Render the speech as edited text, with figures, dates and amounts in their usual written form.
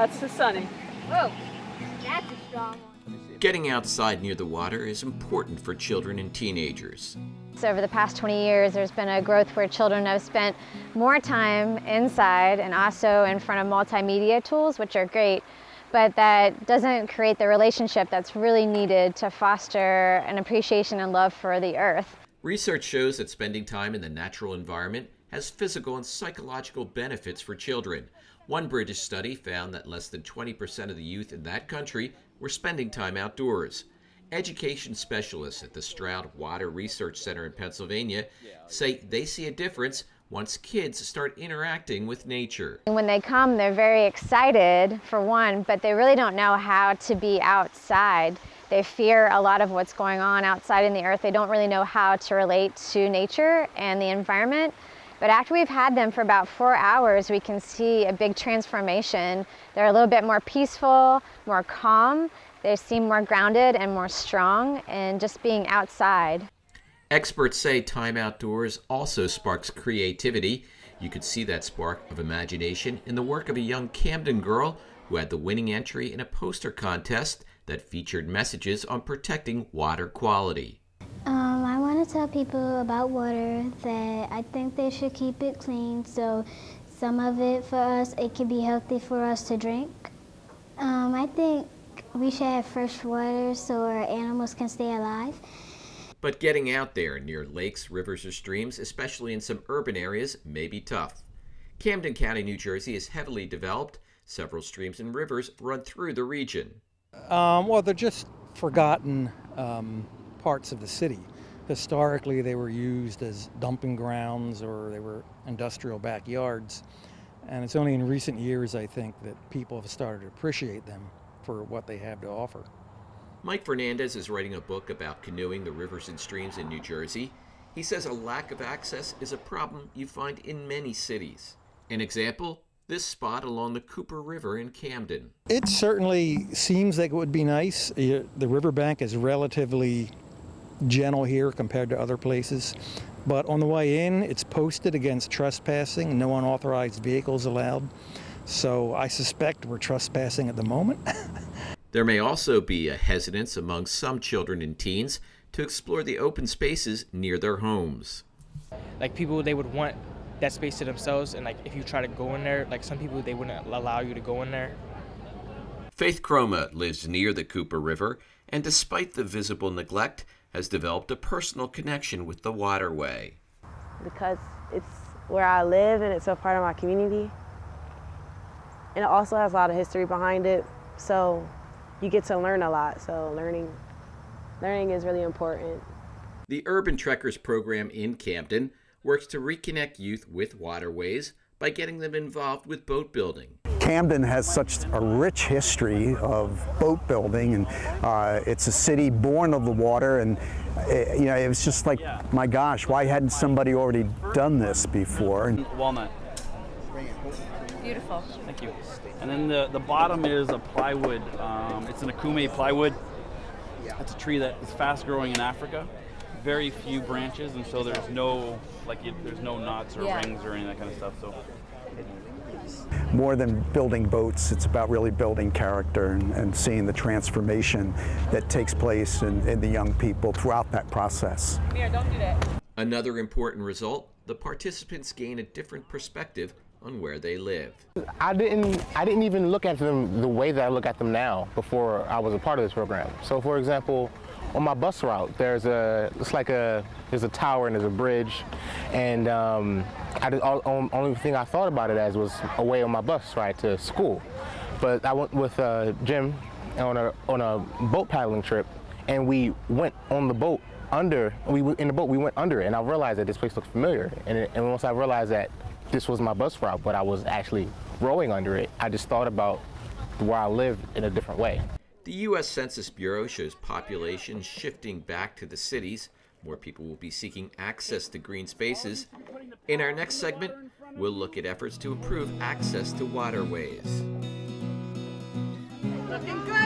That's the Sunny. Whoa, that's a strong one. Getting outside near the water is important for children and teenagers. So over the past 20 years, there's been a growth where children have spent more time inside and also in front of multimedia tools, which are great, but that doesn't create the relationship that's really needed to foster an appreciation and love for the earth. Research shows that spending time in the natural environment has physical and psychological benefits for children. One British study found that less than 20% of the youth in that country were spending time outdoors. Education specialists at the Stroud Water Research Center in Pennsylvania say they see a difference once kids start interacting with nature. When they come, they're very excited, for one, but they really don't know how to be outside. They fear a lot of what's going on outside in the earth. They don't really know how to relate to nature and the environment. But after we've had them for about 4 hours, we can see a big transformation. They're a little bit more peaceful, more calm. They seem more grounded and more strong, and just being outside. Experts say time outdoors also sparks creativity. You could see that spark of imagination in the work of a young Camden girl who had the winning entry in a poster contest that featured messages on protecting water quality. I want to tell people about water, that I think they should keep it clean, so some of it for us, it can be healthy for us to drink. I think we should have fresh water so our animals can stay alive. But getting out there near lakes, rivers, or streams, especially in some urban areas, may be tough. Camden County, New Jersey is heavily developed. Several streams and rivers run through the region. Well, they're just forgotten parts of the city. Historically, they were used as dumping grounds or they were industrial backyards. And it's only in recent years, I think, that people have started to appreciate them for what they have to offer. Mike Fernandez is writing a book about canoeing the rivers and streams in New Jersey. He says a lack of access is a problem you find in many cities. An example, this spot along the Cooper River in Camden. It certainly seems like it would be nice. The riverbank is relatively gentle here compared to other places. But on the way in, it's posted against trespassing, no unauthorized vehicles allowed. So I suspect we're trespassing at the moment. There may also be a hesitance among some children and teens to explore the open spaces near their homes. Like people, they would want that space to themselves, and like if you try to go in there, like some people, they wouldn't allow you to go in there. Faith Croma lives near the Cooper River, and despite the visible neglect, has developed a personal connection with the waterway. Because it's where I live and it's a part of my community. And it also has a lot of history behind it, so you get to learn a lot. So learning is really important. The Urban Trekkers program in Camden works to reconnect youth with waterways by getting them involved with boat building. Camden has such a rich history of boat building, and it's a city born of the water, and it was just like, my gosh, why hadn't somebody already done this before? Walnut. Beautiful. Thank you. And then the bottom is a plywood. It's an akume plywood. It's a tree that is fast growing in Africa. Very few branches, and so there's no knots or rings or any of that kind of stuff. So. More than building boats, it's about really building character and seeing the transformation that takes place in the young people throughout that process. Mira, don't do that. Another important result, the participants gain a different perspective on where they live. I didn't even look at them the way that I look at them now before I was a part of this program. So for example, on my bus route, there's a tower and there's a bridge, and only thing I thought about it as was away on my bus ride to school. But I went with Jim on a boat paddling trip, and we went on the boat we went under it, and I realized that this place looked familiar. And once I realized that this was my bus route, but I was actually rowing under it, I just thought about where I live in a different way. The U.S. Census Bureau shows population shifting back to the cities. More people will be seeking access to green spaces. In our next segment, we'll look at efforts to improve access to waterways. Looking good.